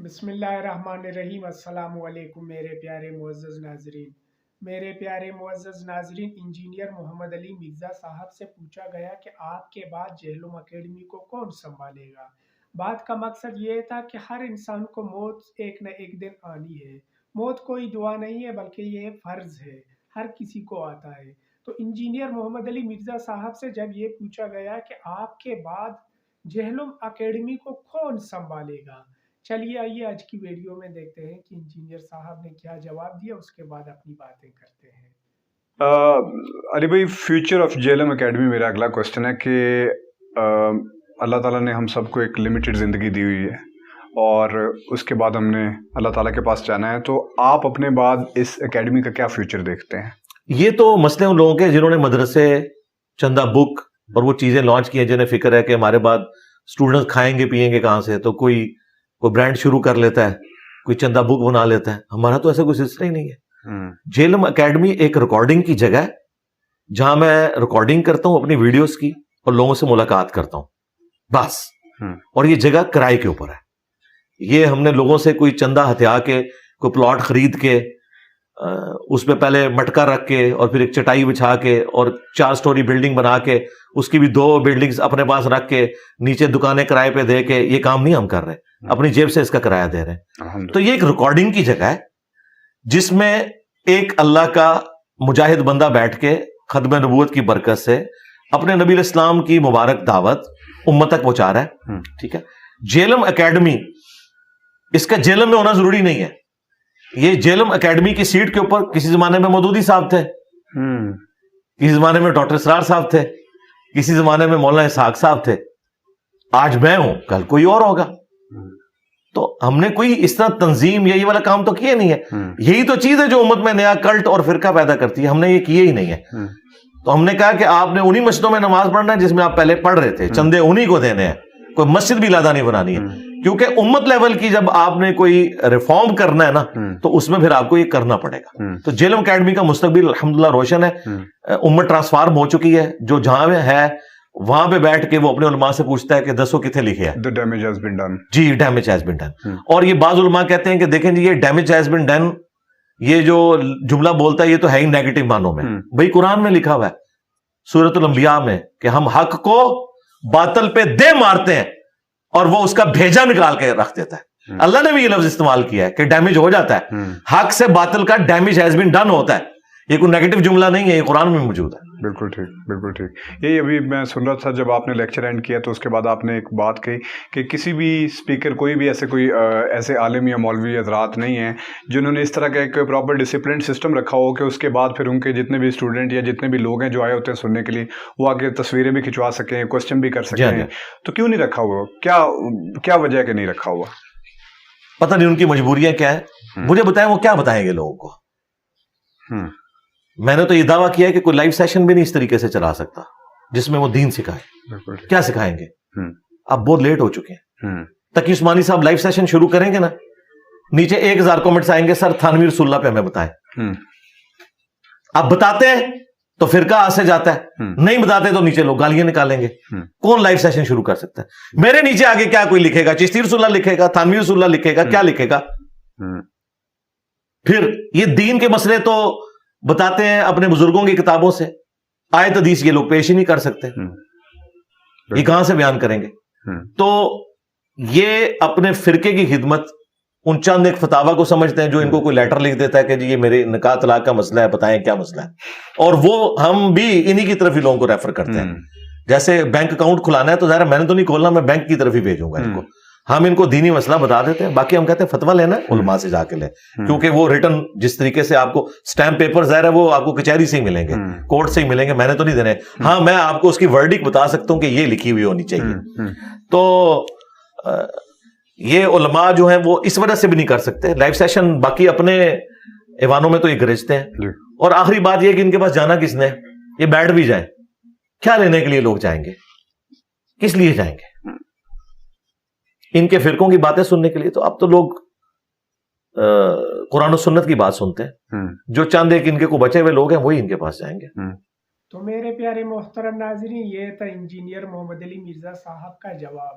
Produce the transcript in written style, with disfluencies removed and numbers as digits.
بسم اللہ الرحمن الرحیم۔ السلام علیکم میرے پیارے معزز ناظرین، انجینئر محمد علی مرزا صاحب سے پوچھا گیا کہ آپ کے بعد جہلم اکیڈمی کو کون سنبھالے گا۔ بات کا مقصد یہ تھا کہ ہر انسان کو موت ایک نہ ایک دن آنی ہے۔ موت کوئی دعا نہیں ہے بلکہ یہ فرض ہے، ہر کسی کو آتا ہے۔ تو انجینئر محمد علی مرزا صاحب سے جب یہ پوچھا گیا کہ آپ کے بعد جہلم اکیڈمی کو کون سنبھالے گا، چلیے آئیے آج کی ویڈیو میں دیکھتے ہیں کہ انجینئر صاحب نے کیا جواب دیا، اس کے بعد اپنی باتیں کرتے ہیں۔ علی بھائی، فیوچر آف جہلم اکیڈمی میرا اگلا کوشچن ہے کہ اللہ تعالیٰ نے ہم سب کو ایک لمیٹڈ زندگی دی ہوئی ہے اور اس کے بعد ہم نے اللہ تعالیٰ کے پاس جانا ہے، تو آپ اپنے بعد اس اکیڈمی کا کیا فیوچر دیکھتے ہیں؟ یہ تو مسئلے ان لوگوں کے جنہوں نے مدرسے، چندہ بک اور وہ چیزیں لانچ کی ہیں، جنہیں فکر ہے کہ ہمارے بعد اسٹوڈنٹس کھائیں گے پیئیں گے کہاں سے، تو کوئی برانڈ شروع کر لیتا ہے، کوئی چندہ بک بنا لیتا ہے۔ ہمارا تو ایسا کوئی سلسلہ ہی نہیں ہے۔ جہلم اکیڈمی ایک ریکارڈنگ کی جگہ ہے جہاں میں ریکارڈنگ کرتا ہوں اپنی ویڈیوز کی اور لوگوں سے ملاقات کرتا ہوں، بس۔ اور یہ جگہ کرائے کے اوپر ہے۔ یہ ہم نے لوگوں سے کوئی چندہ ہتھیا کے، کوئی پلاٹ خرید کے، اس پہ پہلے مٹکا رکھ کے اور پھر ایک چٹائی بچھا کے اور 4 سٹوری بلڈنگ بنا کے اس کی بھی 2 بلڈنگز اپنے پاس رکھ کے نیچے دکانیں کرائے پہ دے کے، یہ کام نہیں ہم کر رہے، اپنی جیب سے اس کا کرایہ دے رہے ہیں۔ تو یہ ایک ریکارڈنگ کی جگہ ہے جس میں ایک اللہ کا مجاہد بندہ بیٹھ کے ختم نبوت کی برکت سے اپنے نبی الاسلام کی مبارک دعوت امت تک پہنچا رہا ہے، ٹھیک ہے۔ جہلم اکیڈمی، اس کا جہلم میں ہونا ضروری نہیں ہے۔ یہ جہلم اکیڈمی کی سیٹ کے اوپر کسی زمانے میں مودودی صاحب تھے، کسی زمانے میں ڈاکٹر اسرار صاحب تھے، کسی زمانے میں مولانا اسحاق صاحب تھے، آج میں ہوں، کل کوئی اور ہوگا۔ تو ہم نے کوئی اس طرح تنظیم یا یہ والا کام تو کیا نہیں ہے۔ یہی تو چیز ہے جو امت میں نیا کلٹ اور فرقہ پیدا کرتی ہے، ہم نے یہ کیے ہی نہیں ہے۔ تو ہم نے کہا کہ آپ نے انہی مسجدوں میں نماز پڑھنا ہے جس میں آپ پہلے پڑھ رہے تھے، چندے انہی کو دینے ہیں، کوئی مسجد بھی علیحدہ نہیں بنانی ہے، کیونکہ امت لیول کی جب آپ نے کوئی ریفارم کرنا ہے نا تو اس میں پھر آپ کو یہ کرنا پڑے گا۔ تو جہلم اکیڈمی کا مستقبل الحمدللہ روشن ہے، امت ٹرانسفارم ہو چکی ہے، جو جہاں میں ہے وہاں پہ بیٹھ کے وہ اپنے علماء سے پوچھتا ہے کہ دسو کتنے لکھے ہیں، The damage has been done۔ جی، ڈیمیج ہیز بین ڈن۔ اور یہ بعض علماء کہتے ہیں کہ دیکھیں جی، یہ ڈیمیج ہیز بین ڈن، یہ جو جملہ بولتا ہے یہ تو ہے ہی نیگیٹو معنوں میں۔ بھئی قرآن میں لکھا ہوا ہے سورۃ الانبیاء میں کہ ہم حق کو باطل پہ دے مارتے ہیں اور وہ اس کا بھیجا نکال کے رکھ دیتا ہے۔ اللہ نے بھی یہ لفظ استعمال کیا ہے کہ ڈیمیج ہو جاتا ہے، حق سے باطل کا ڈیمیج ہیز بین ڈن ہوتا ہے۔ یہ کوئی نیگیٹو جملہ نہیں ہے، یہ قرآن میں موجود ہے۔ بالکل ٹھیک، بالکل ٹھیک۔ یہی ابھی میں سن رہا تھا جب آپ نے لیکچر اینڈ کیا تو اس کے بعد آپ نے ایک بات کہی کہ کسی بھی اسپیکر، کوئی بھی ایسے عالم یا مولوی حضرات نہیں ہیں جنہوں نے اس طرح کا ایک پراپر ڈسپلن سسٹم رکھا ہو کہ اس کے بعد پھر ان کے جتنے بھی اسٹوڈنٹ یا جتنے بھی لوگ ہیں جو آئے ہوتے ہیں سننے کے لیے، وہ آگے تصویریں بھی کھنچوا سکیں، کوشچن بھی کر سکیں۔ تو کیوں نہیں رکھا ہوا؟ کیا وجہ ہے کہ نہیں رکھا ہوا؟ پتہ نہیں ان کی مجبوریاں کیا ہیں، مجھے بتائیں وہ کیا بتائیں گے لوگوں کو۔ میں نے تو یہ دعویٰ کیا ہے کہ کوئی لائیو سیشن بھی نہیں اس طریقے سے چلا سکتا جس میں وہ دین سکھائے۔ کیا سکھائیں گے؟ اب بہت لیٹ ہو چکے ہیں۔ تقی عثمانی صاحب لائیو سیشن شروع کریں گے نا، نیچے 1000 کمنٹس آئیں گے، سر تھانوی رسول اللہ پہ ہمیں بتائیں۔ آپ بتاتے ہیں تو فرقہ آج سے جاتا ہے، نہیں بتاتے تو نیچے لوگ گالیاں نکالیں گے۔ کون لائیو سیشن شروع کر سکتا ہے؟ میرے نیچے آگے کیا کوئی لکھے گا؟ چشتی رسول اللہ لکھے گا، تھانوی رسول اللہ لکھے گا، کیا لکھے گا؟ پھر یہ دین کے مسئلے تو بتاتے ہیں اپنے بزرگوں کی کتابوں سے، آیت حدیث یہ لوگ پیش ہی نہیں کر سکتے، یہ کہاں سے بیان کریں گے؟ تو یہ اپنے فرقے کی خدمت ان چند ایک فتاوی کو سمجھتے ہیں جو ان کو کوئی لیٹر لکھ دیتا ہے کہ جی یہ میرے نکاح طلاق کا مسئلہ ہے، بتائیں کیا مسئلہ ہے، اور وہ ہم بھی انہی کی طرف ہی لوگوں کو ریفر کرتے ہیں۔ جیسے بینک اکاؤنٹ کھلانا ہے تو ظاہر میں نے تو نہیں کھولنا، میں بینک کی طرف ہی بھیجوں گا ان کو۔ ہم ان کو دینی مسئلہ بتا دیتے ہیں، باقی ہم کہتے ہیں فتویٰ لینا ہے علماء سے جا کے لیں، کیونکہ وہ ریٹن جس طریقے سے آپ کو سٹیمپ پیپر ظاہر ہے وہ آپ کو کچہری سے ہی ملیں گے، کورٹ سے ہی ملیں گے، میں نے تو نہیں دینے۔ ہاں، میں آپ کو اس کی ورڈک بتا سکتا ہوں کہ یہ لکھی ہوئی ہونی چاہیے۔ تو یہ علماء جو ہیں وہ اس وجہ سے بھی نہیں کر سکتے لائیو سیشن، باقی اپنے ایوانوں میں تو یہ گرجتے ہیں۔ اور آخری بات یہ کہ ان کے پاس جانا کس نے؟ یہ بیٹھ بھی جائیں، کیا لینے کے لیے لوگ جائیں گے؟ کس لیے جائیں گے؟ ان کے فرقوں کی باتیں سننے کے لیے؟ تو اب تو لوگ قرآن و سنت کی بات سنتے ہیں، جو چند ایک ان کے کو بچے ہوئے لوگ ہیں وہی ان کے پاس جائیں گے۔ تو میرے پیارے محترم ناظرین، یہ تھا انجینئر محمد علی مرزا صاحب کا جواب۔